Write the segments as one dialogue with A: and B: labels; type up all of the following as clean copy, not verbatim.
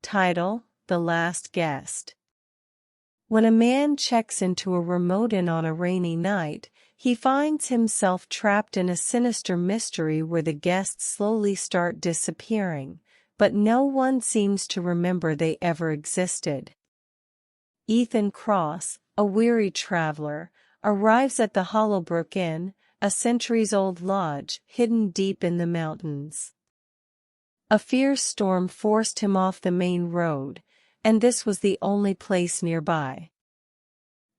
A: Title: The Last Guest. When a man checks into a remote inn on a rainy night, he finds himself trapped in a sinister mystery where the guests slowly start disappearing, but no one seems to remember they ever existed. Ethan Cross, a weary traveler, arrives at the Hollowbrook Inn, a centuries-old lodge hidden deep in the mountains. A fierce storm forced him off the main road, and this was the only place nearby.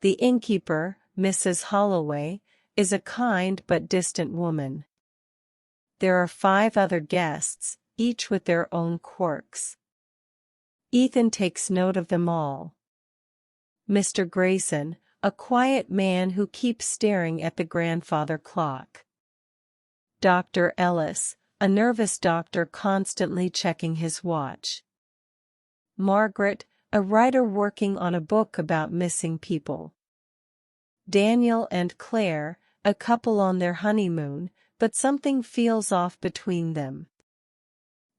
A: The innkeeper, Mrs. Holloway, is a kind but distant woman. There are 5 other guests, each with their own quirks. Ethan takes note of them all. Mr. Grayson, a quiet man who keeps staring at the grandfather clock. Dr. Ellis, a nervous doctor constantly checking his watch. Margaret, a writer working on a book about missing people. Daniel and Claire, a couple on their honeymoon, but something feels off between them.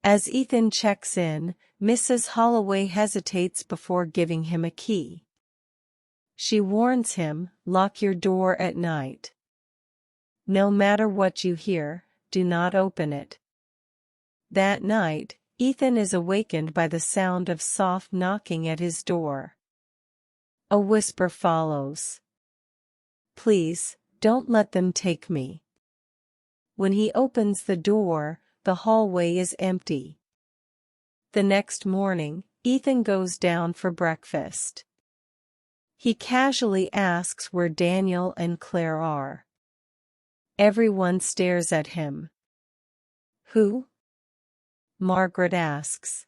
A: As Ethan checks in, Mrs. Holloway hesitates before giving him a key. She warns him, "Lock your door at night. No matter what you hear, do not open it." That night, Ethan is awakened by the sound of soft knocking at his door. A whisper follows. "Please, don't let them take me." When he opens the door, the hallway is empty. The next morning, Ethan goes down for breakfast. He casually asks where Daniel and Claire are. Everyone stares at him. "Who?" Margaret asks.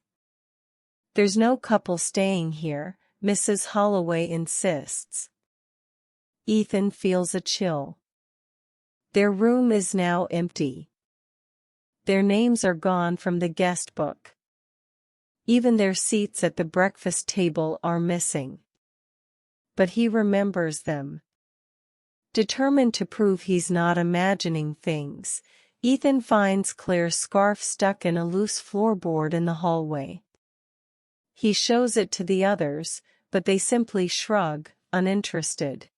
A: "There's no couple staying here," Mrs. Holloway insists. Ethan feels a chill. Their room is now empty. Their names are gone from the guest book. Even their seats at the breakfast table are missing. But he remembers them. Determined to prove he's not imagining things, Ethan finds Claire's scarf stuck in a loose floorboard in the hallway. He shows it to the others, but they simply shrug, uninterested.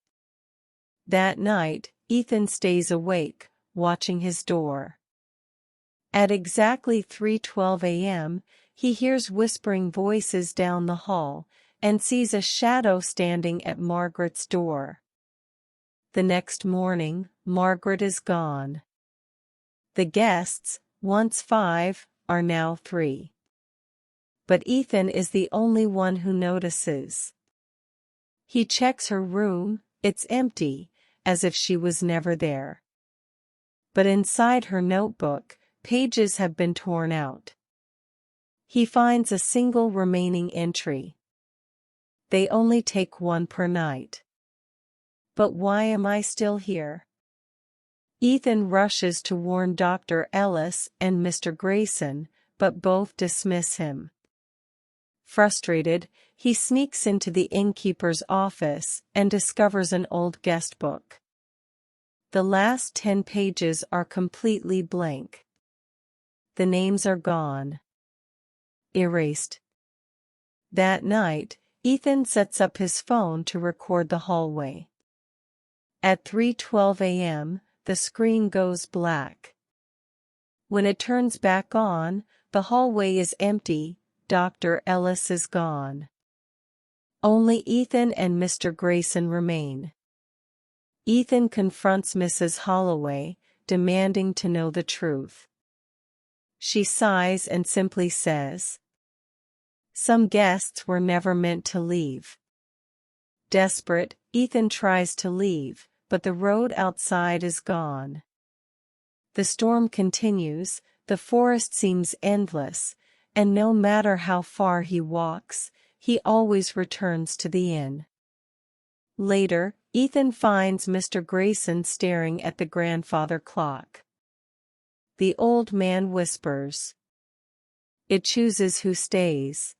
A: That night, Ethan stays awake, watching his door. At exactly 3:12 a.m., he hears whispering voices down the hall, and sees a shadow standing at Margaret's door. The next morning, Margaret is gone. The guests, once 5, are now 3. But Ethan is the only one who notices. He checks her room, it's empty, as if she was never there. But inside her notebook, pages have been torn out. He finds a single remaining entry. They only take 1 per night. But why am I still here? Ethan rushes to warn Dr. Ellis and Mr. Grayson, but both dismiss him. Frustrated, he sneaks into the innkeeper's office and discovers an old guest book. The last 10 pages are completely blank. The names are gone. Erased. That night, Ethan sets up his phone to record the hallway. At 3:12 a.m., the screen goes black. When it turns back on, the hallway is empty, Dr. Ellis is gone. Only Ethan and Mr. Grayson remain. Ethan confronts Mrs. Holloway, demanding to know the truth. She sighs and simply says, "Some guests were never meant to leave." Desperate, Ethan tries to leave, but the road outside is gone. The storm continues, the forest seems endless, and no matter how far he walks, he always returns to the inn. Later, Ethan finds Mr. Grayson staring at the grandfather clock. The old man whispers. It chooses who stays.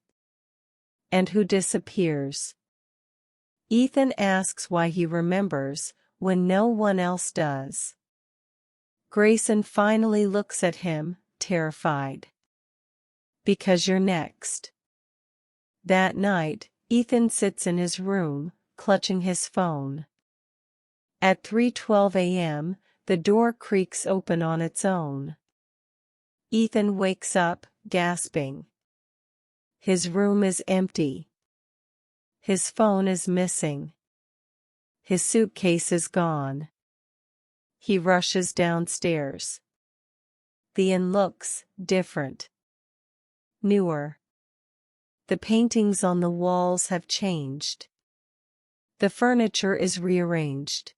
A: And who disappears. Ethan asks why he remembers, when no one else does. Grayson finally looks at him, terrified. "Because you're next." That night, Ethan sits in his room, clutching his phone. At 3:12 a.m., the door creaks open on its own. Ethan wakes up, gasping. His room is empty. His phone is missing. His suitcase is gone. He rushes downstairs. The inn looks different. Newer. The paintings on the walls have changed. The furniture is rearranged.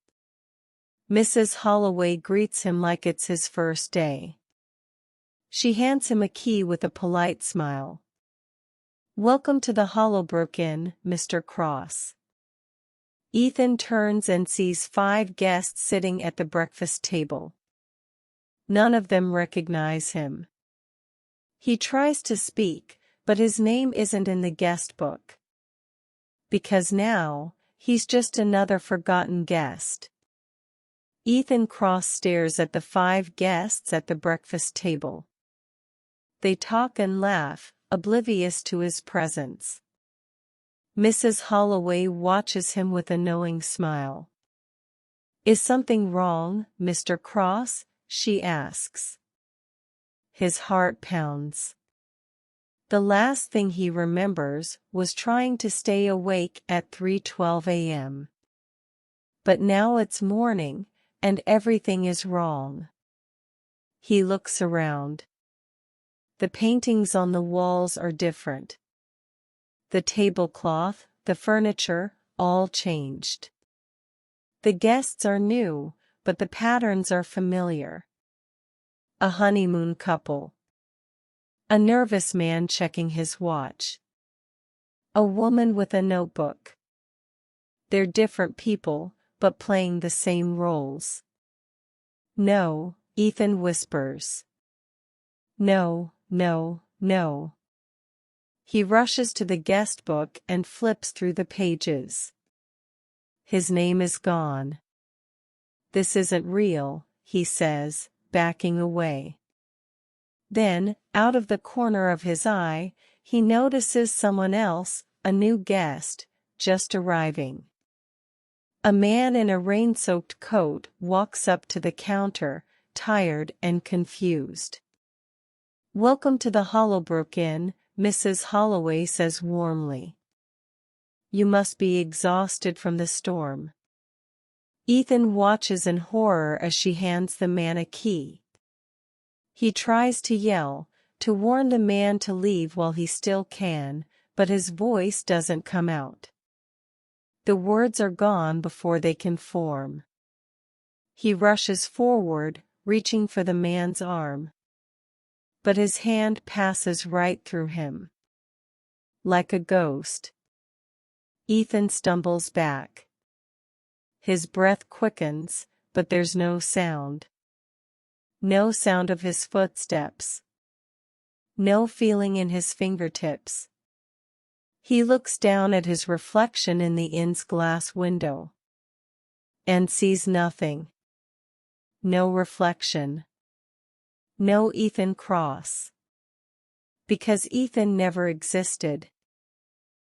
A: Mrs. Holloway greets him like it's his first day. She hands him a key with a polite smile. "Welcome to the Hollowbrook Inn, Mr. Cross." Ethan turns and sees 5 guests sitting at the breakfast table. None of them recognize him. He tries to speak, but his name isn't in the guest book. Because now, he's just another forgotten guest. Ethan Cross stares at the 5 guests at the breakfast table. They talk and laugh, oblivious to his presence. Mrs. Holloway watches him with a knowing smile. "Is something wrong, Mr. Cross?" she asks. His heart pounds. The last thing he remembers was trying to stay awake at 3:12 a.m. But now it's morning, and everything is wrong. He looks around. The paintings on the walls are different. The tablecloth, the furniture, all changed. The guests are new, but the patterns are familiar. A honeymoon couple. A nervous man checking his watch. A woman with a notebook. They're different people, but playing the same roles. "No," Ethan whispers. "No, no, no." He rushes to the guest book and flips through the pages. His name is gone. "This isn't real," he says, backing away. Then, out of the corner of his eye, he notices someone else, a new guest, just arriving. A man in a rain-soaked coat walks up to the counter, tired and confused. "Welcome to the Hollowbrook Inn," Mrs. Holloway says warmly. "You must be exhausted from the storm." Ethan watches in horror as she hands the man a key. He tries to yell, to warn the man to leave while he still can, but his voice doesn't come out. The words are gone before they can form. He rushes forward, reaching for the man's arm. But his hand passes right through him. Like a ghost. Ethan stumbles back. His breath quickens, but there's no sound. No sound of his footsteps. No feeling in his fingertips. He looks down at his reflection in the inn's glass window. And sees nothing. No reflection. No Ethan Cross. Because Ethan never existed.